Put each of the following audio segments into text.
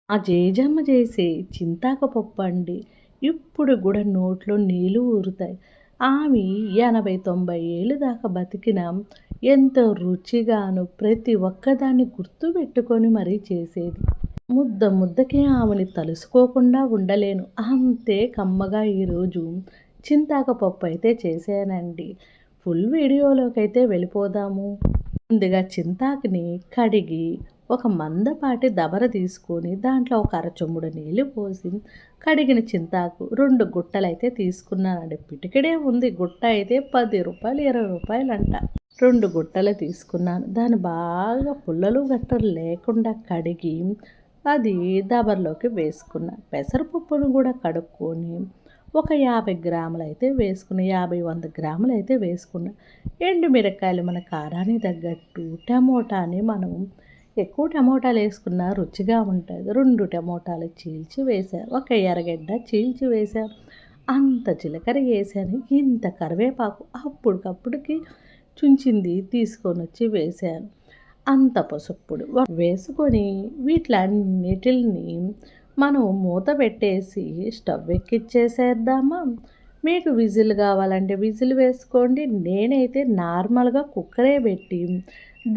ఆ జేజమ్మ చేసే చింతాకు పప్పండి. ఇప్పుడు గూడా నోట్లో నీళ్ళు ఊరుతాయి. ఆమె 80, 90 ఏళ్ళు దాకా బతికినా ఎంతో రుచిగాను ప్రతి ఒక్కదాన్ని గుర్తుపెట్టుకొని మరీ చేసేది. ముద్ద ముద్దకే ఆమెని తలుసుకోకుండా ఉండలేను. అంతే కమ్మగా ఈరోజు చింతాకు పప్పయితే చేశానండి. ఫుల్ వీడియోలోకైతే వెళ్ళిపోదాము. ముందుగా చింతాకుని కడిగి ఒక మందపాటి దబర తీసుకొని దాంట్లో ఒక అరచెంబుడు నీళ్లు పోసి కడిగిన చింతాకు 2 గుట్టలైతే తీసుకున్నానండి. పిటికెడే ఉంది. గుట్ట అయితే రూ. 10, రూ. 20 అంట. 2 గుట్టలు తీసుకున్నాను. దాన్ని బాగా పుల్లలు గట్టలు లేకుండా కడిగి అది దబరలోకి వేసుకున్నా. పెసరపప్పును కూడా కడుక్కొని ఒక 50 గ్రాములైతే వేసుకున్నా. 50, 100 గ్రాములైతే వేసుకున్నా. ఎండు మిరపకాయలు మన కారానికి తగ్గట్టు, టమోటాని మనం ఎక్కువ టమోటాలు వేసుకున్న రుచిగా ఉంటుంది. 2 టమోటాలు చీల్చి వేసా. ఒక ఎర్రగడ్డ చీల్చి వేసా. అంత జీలకర్ర వేసాను. ఇంత కరివేపాకు అప్పటికప్పుడుకి చుంచింది తీసుకొనొచ్చి వేసాను. అంత పసుపుడు వేసుకొని వీటిలన్నిటిని మనం మూత పెట్టేసి స్టవ్ ఎక్కిచ్చేసేద్దామా. మీకు విజిల్ కావాలంటే విజిల్ వేసుకోండి. నేనైతే నార్మల్గా కుక్కరే పెట్టి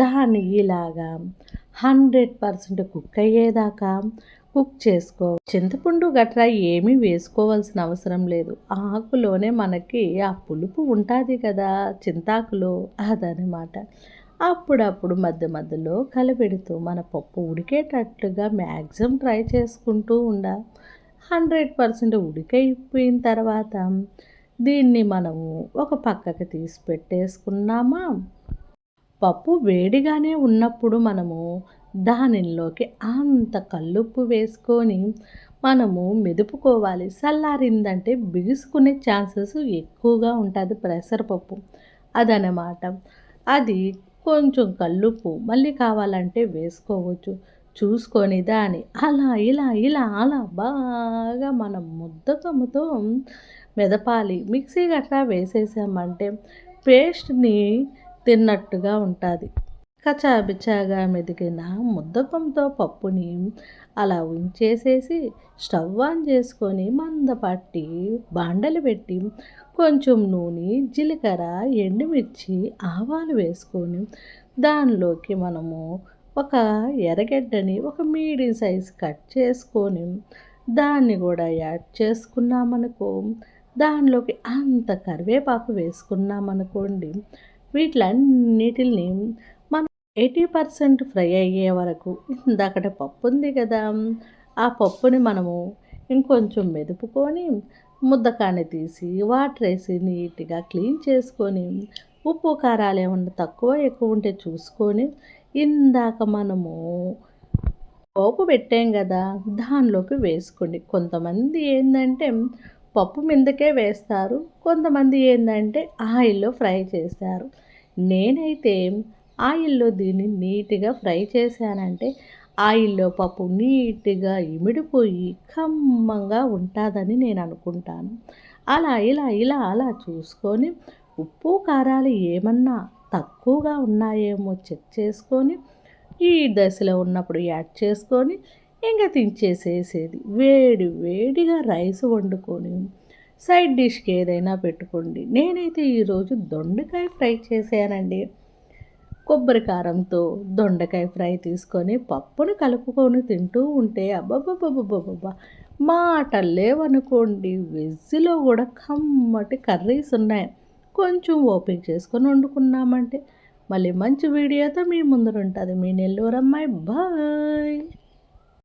దాన్ని ఇలాగా 100% కుక్ అయ్యేదాకా కుక్ చేసుకో. చింతపండు గట్రా ఏమీ వేసుకోవాల్సిన అవసరం లేదు. ఆకులోనే మనకి ఆ పులుపు ఉంటుంది కదా చింతాకులో, అదనమాట. అప్పుడప్పుడు మధ్య మధ్యలో కలిపెడుతూ మన పప్పు ఉడికేటట్లుగా మ్యాక్సిమం ట్రై చేసుకుంటూ 100% ఉడికైపోయిన తర్వాత దీన్ని మనము ఒక పక్కకి తీసి పెట్టేసుకున్నామా. పప్పు వేడిగానే ఉన్నప్పుడు మనము దానిలోకి అంత కల్లుప్పు వేసుకొని మనము మెదుపుకోవాలి. చల్లారిందంటే బిగుసుకునే ఛాన్సెస్ ఎక్కువగా ఉంటుంది పెసరపప్పు, అదనమాట. అది కొంచెం కల్లుప్పు మళ్ళీ కావాలంటే వేసుకోవచ్చు. చూసుకొని దాన్ని అలా ఇలా ఇలా అలా బాగా మనం ముద్దకముతో మెదపాలి. మిక్సీ గట్రా వేసేసామంటే పేస్ట్ని తిన్నట్టుగా ఉంటుంది. కచాబిచాగా మెదిగిన ముద్దకంతో పప్పుని అలా ఉంచేసేసి స్టవ్ ఆన్ చేసుకొని మందపాటి బాండలు పెట్టి కొంచెం నూనె, జీలకర్ర, ఎండుమిర్చి, ఆవాలు వేసుకొని దానిలోకి మనము ఒక ఎర్రగడ్డని ఒక మీడియం సైజ్ కట్ చేసుకొని దాన్ని కూడా యాడ్ చేసుకున్నామనుకో, దానిలోకి అంత కరివేపాకు వేసుకున్నామనుకోండి, వీటిలన్నిటిని మనం 80% ఫ్రై అయ్యే వరకు ఇందాకట పప్పు ఉంది కదా, ఆ పప్పుని మనము ఇంకొంచెం మెదుపుకొని ముద్దకాన్ని తీసి వాటర్ వేసి నీట్గా క్లీన్ చేసుకొని ఉప్పు కారాలు ఏమన్నా తక్కువ ఎక్కువ ఉంటే చూసుకొని ఇందాక మనము పోపు పెట్టాం కదా దానిలోకి వేసుకోండి. కొంతమంది ఏంటంటే పప్పు మీదకే వేస్తారు, కొంతమంది ఏంటంటే ఆయిల్లో ఫ్రై చేస్తారు. నేనైతే ఆయిల్లో దీన్ని నీట్గా ఫ్రై చేశానంటే ఆయిల్లో పప్పు నీట్గా ఇమిడిపోయి కమ్మంగా ఉంటుందని నేను అనుకుంటాను. అలా ఇలా ఇలా అలా చూసుకొని ఉప్పు కారాలు ఏమన్నా తక్కువగా ఉన్నాయేమో చెక్ చేసుకొని ఈ దశలో ఉన్నప్పుడు యాడ్ చేసుకొని ఇంకా దించేసేసేది. వేడి వేడిగా రైస్ వండుకొని సైడ్ డిష్కి ఏదైనా పెట్టుకోండి. నేనైతే ఈరోజు దొండకాయ ఫ్రై చేశానండి. కొబ్బరి కారంతో దొండకాయ ఫ్రై తీసుకొని పప్పును కలుపుకొని తింటూ ఉంటే అబ్బబ్బబ్బబ్బబ్బబ్బా మాటలు లేవనుకోండి. వెజ్లో కూడా కమ్మటి కర్రీస్ ఉన్నాయి. కొంచెం ఓపిక చేసుకొని వండుకున్నామంటే మళ్ళీ మంచి వీడియోతో మీ ముందర ఉంటుంది మీ నెల్లూరు అమ్మాయి. బాయ్.